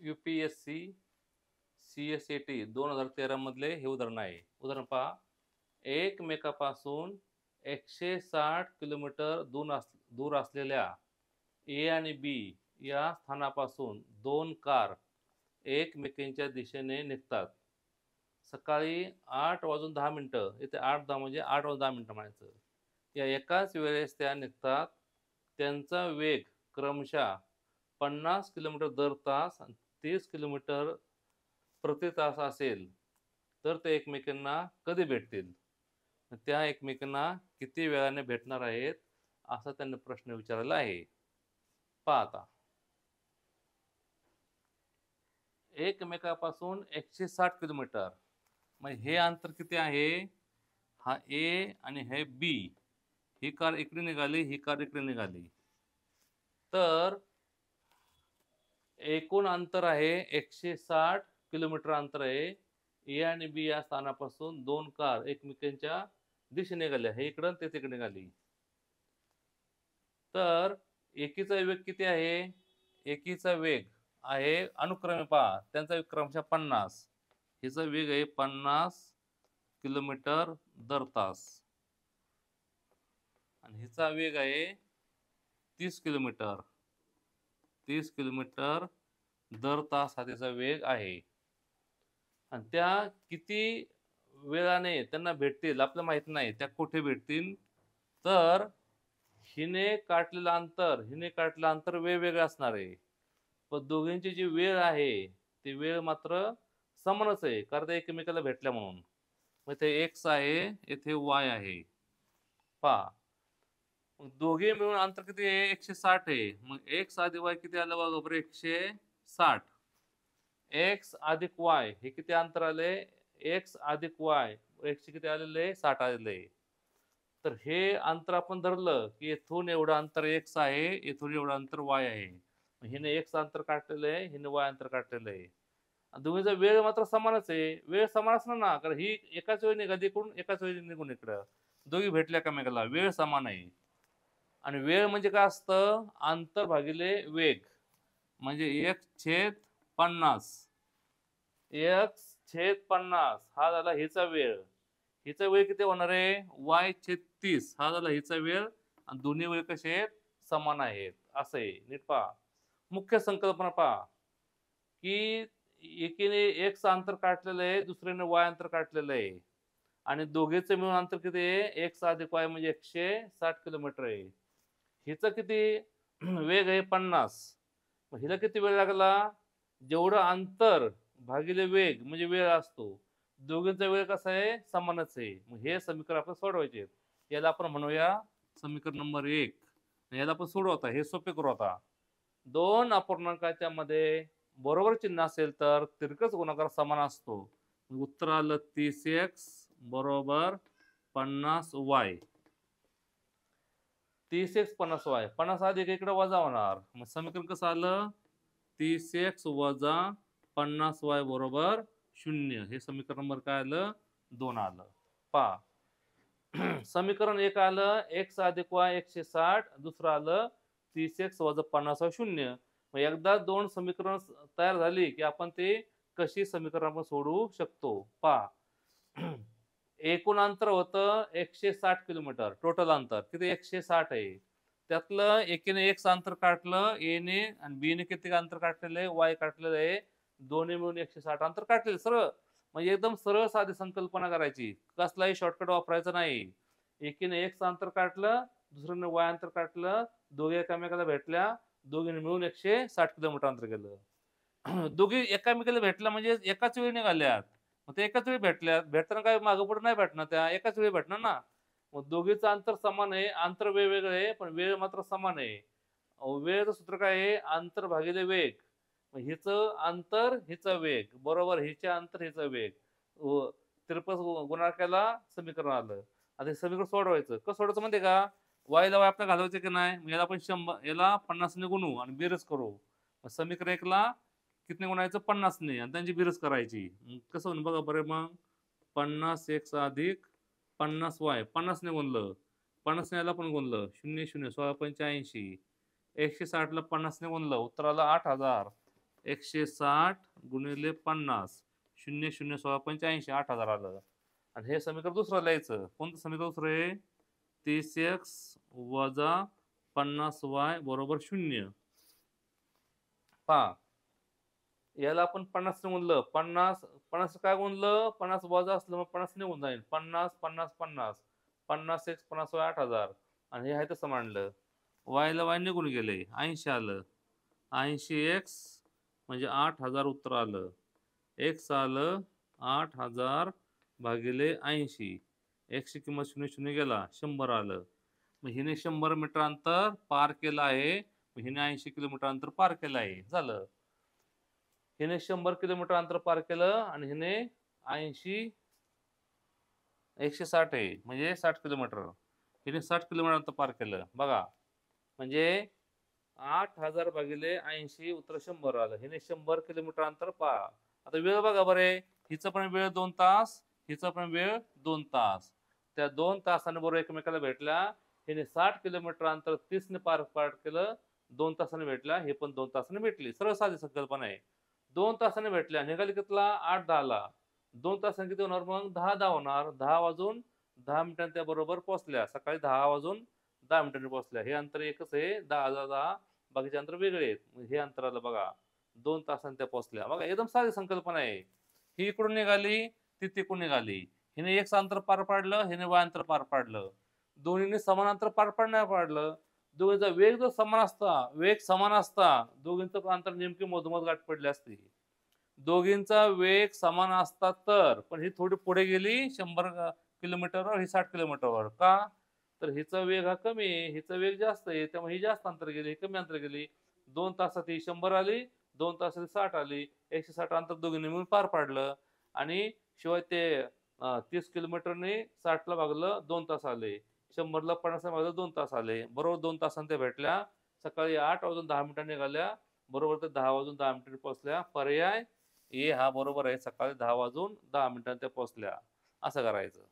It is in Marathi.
UPSC CSAT 2013 मधले हे उदाहरण आहे. उदाहरण पहा, एकमेकापासून 160 किलोमीटर दूर असलेल्या ए आणि बी या स्थानापासून दोन कार एकमेकांच्या दिशेने निघतात. सकाळी 8:10 इथे 8:10 म्हणजे 8:10 म्हणायचं. या एकाच वेळेस त्या निघतात. त्यांचा वेग क्रमशः 50 किलोमीटर दर तास आणि 30 किलोमीटर प्रति तास असेल, तर ते एकमेकांना कधी भेटतील? त्या एकमेकांना किती वेळाने भेटणार आहेत, असा त्यांनी प्रश्न विचारलेला आहे. पहा आता. एकमेकापासून 160 किलोमीटर, मग हे अंतर किती आहे? हा ए आणि हे बी. ही कार इकडे निघाली, ही कार इकडे निघाली. तर एकूण अंतर आहे 160 किलोमीटर अंतर आहे. ए आणि बी या स्थानापासून दोन कार एकमेकांच्या दिशेने निघाल्या. हे इकडं ते तिकडे निघाली. तर एकीचा वेग किती आहे? एकीचा वेग आहे अनुक्रमे पहा, त्यांचा वेग क्रमशः 50. हिचा वेग आहे 50 किलोमीटर दर तास आणि हिचा वेग आहे 30 किलोमीटर. 30 किलोमीटर दर तास हा त्याचा वेग आहे. आणि त्या किती वेळाने त्यांना भेटतील आपल्याला माहित नाही. त्या कुठे भेटतील? तर हिने काढलेलं अंतर वेगवेगळं असणार आहे. पण दोघांची जी वेळ आहे ती वेळ मात्र समानच आहे, कारण ते एकमेकाला भेटल्या म्हणून. मग इथे x आहे, इथे y आहे. पहा, मग दोघे मिळून अंतर किती आहे? 160 आहे. मग x अधिक y किती आलं बघा बरं? 160. x अधिक y हे किती अंतर आले? x अधिक y, x किती आलेले? 60 आलेले. तर हे अंतर आपण धरलं की इथून एवढं अंतर x आहे, इथून एवढं अंतर y आहे. हिने x अंतर काढलेलं आहे, हिने y अंतर काढलेलं आहे. दोघींचा वेळ मात्र समानच आहे. वेळ समान असणार ना, कारण ही एकाच वेळी निघाली इकडून, एकाच वेळी निघून इकडं. दोघी भेटल्या एकमेकाला, वेळ समान आहे. आणि वेळ म्हणजे काय असतं? अंतर भागिले वेग. म्हणजे 1/50. 1/50 हा झाला हिचा वेळ. हिचा वेळ किती होणार आहे? y/30 हा झाला हिचा वेळ. आणि दोन्ही वेळ कसे आहेत? समान आहेत. असं आहे. नीट पहा. मुख्य संकल्पना पहा की एकीने x अंतर काढलेलं आहे, दुसरीने y अंतर काढलेलं आहे. आणि दोघेचं मिळून अंतर किती आहे? x अधिक y म्हणजे 160 किलोमीटर आहे. हिचं किती वेग आहे? 50. मग हिला किती वेळ लागला? जेवढं अंतर भागिले वेग म्हणजे वेळ असतो. दोघींचा वेळ कसा आहे? समानच आहे. मग हे समीकरण आपण सोडवायचे. याला आपण म्हणूया समीकरण नंबर 1. याला आपण सोडवता, हे सोपे करू आता. दोन अपूर्णांकाच्या मध्ये बरोबर चिन्ह असेल तर तिरकस गुणाकार समान असतो. उत्तर आलं 30x बरोबर 50y. 30x 50y. 50 अधिक इकडे वजा होणार. मग समीकरण कसं आलं? 30x वजा 50y बरोबर 0. हे समीकरण नंबर काय आलं? 2 आलं. पहा, समीकरण 1 आलं x अधिक y 160, दुसरं आलं 30x वजा 50y 0. मग एकदा दोन समीकरण तयार झाली की आपण ते कशी समीकरण आपण सोडवू शकतो. पहा, एकूण अंतर होतं 160 किलोमीटर. टोटल अंतर किती? 160 आहे. त्यातलं एकीने x अंतर काढलं a ने आणि b ने किती अंतर काढलेलं आहे? y काढलेलं आहे. दोन्ही मिळून 160 अंतर काढलेलं. सरळ म्हणजे एकदम सरळ साधी संकल्पना करायची. कसलाही शॉर्टकट वापरायचा नाही. एकीने x अंतर काढलं, दुसरीने y अंतर काढलं, दोघे एकामेकाला भेटल्या, दोघींनी मिळून 160 किलोमीटर अंतर गेलं. दोघी एकामेकाला भेटल्या म्हणजे एकाच वेळी निघाल्यात. मग ते एकाच वेळी भेटल्यात. भेटताना काय मागं पुढे नाही भेटणार, त्या एकाच वेळी भेटणार ना. मग दोघीचं अंतर समान आहे, अंतर वेगवेगळं आहे, पण वेळ मात्र समान आहे. वेळेचं सूत्र काय आहे? अंतर भागिले वेग. मग हिचं अंतर, हिचा वेग बरोबर हिचे अंतर, हिचा वेग. तिरपस गुणाकाराला समीकरण आलं. आता हे समीकरण सोडवायचं. कसं सोडवायचं माहिती का? वायला वाय आपल्याला घालवायचं की नाही? मग याला आपण 100, याला 50 ने गुणू आणि बेरीज करू. समीकरण 1 ला किती गुणायचं? 50 ने आणि त्यांची बेरीज करायची. कसं होईल बघा बरं. मग 50x अधिक 50y 50 ने गुणलं, 50 ने याला पण गुणलं, 0 0 16 85. 160 ला 50 ने गुणलं, उत्तर आलं 8000. 160 गुणिले 50 0 0 16 85 8,000 आलं. आणि हे समीकरण दुसरं लिहायचं. कोणतं समीकरण दुसरं आहे? 30x वजा 50y बरोबर 0. पहा, याला आपण 50 ने गुणलं. 50 काय गुणलं? 50 वजा असलं मग 50 निघून जाईल. 50 50 50 50x 50y 8,000 आणि हे आहे तसं मांडलं. y ला y निघून गेले 80 आलं. 80x म्हणजे 8,000 उत्तर आलं. x आलं 8,000 भागिले 80. x ची किंमत 0 0 गेला 100 आलं. मग हिने 100 मीटर अंतर पार केलं आहे. मग हिने 80 किलोमीटर अंतर पार केलं आहे. झालं. हिने 100 किलोमीटर अंतर पार केलं आणि हिने 80 160 आहे म्हणजे 60 किलोमीटर. हिने 60 किलोमीटर अंतर पार केलं. बघा म्हणजे 8,000 भागिले 80 उत्तर 100 आलं. हिने 100 किलोमीटर अंतर पार. आता वेळ बघा बरे. हिचं पण वेळ 2 तास, हिचा पण वेळ 2 तास. त्या 2 तासाने बरोबर एकमेकाला भेटल्या. हिने 60 किलोमीटर अंतर 30 ने पार केलं. 2 तासाने भेटल्या. हे पण 2 तासाने भेटली. सरळ साधी संकल्पना आहे. 2 तासाने भेटल्या. निघाली कितला? 8:10ला. 2 तासाने किती होणार मग? 10:10 होणार. 10 वाजून 10 मिनिटांनी त्या बरोबर पोहोचल्या. सकाळी 10 वाजून 10 मिनिटांनी पोहोचल्या. हे अंतर एकच आहे. 10 बाकीचे अंतर वेगळे आहेत. हे अंतर आलं बघा. 2 तासांनी त्या पोहोचल्या. बघा एकदम साधी संकल्पना आहे. ही इकडून निघाली, ती तिकडून निघाली. हिने x अंतर पार पाडलं, हिने y अंतर पार पाडलं. दोन्हीने समान अंतर पार नाही पाडलं. दोघींचा वेग जर समान असता, दोघींचं अंतर नेमकी मधोमध गाठ पडली असती. दोघींचा वेग समान असता तर, पण ही थोडी पुढे गेली 100 किलोमीटरवर, ही 60 किलोमीटरवर. का? तर हिचा वेग हा कमी आहे, हिचा वेग जास्त आहे, त्यामुळे ही जास्त अंतर गेली, कमी अंतर गेली. 2 तासात ही 100 आली, 2 तासात 60 आली. 160 अंतर दोघींनी मिळून पार पाडलं. आणि शिवाय ते 30 किलोमीटरने 60 ला भागलं 2 तास आले. 100 ला 50 ला भागलं 2 तास आले. बरोबर 2 तासांनी त्या भेटल्या. सकाळी 8 वाजून 10 मिनिटांनी निघाल्या. बरोबर ते 10 वाजून 10 मिनिटांनी पोहोचल्या. पर्याय ए हा बरोबर आहे. सकाळी 10 वाजून 10 मिनिटांनी त्या पोहोचल्या. असं करायचं.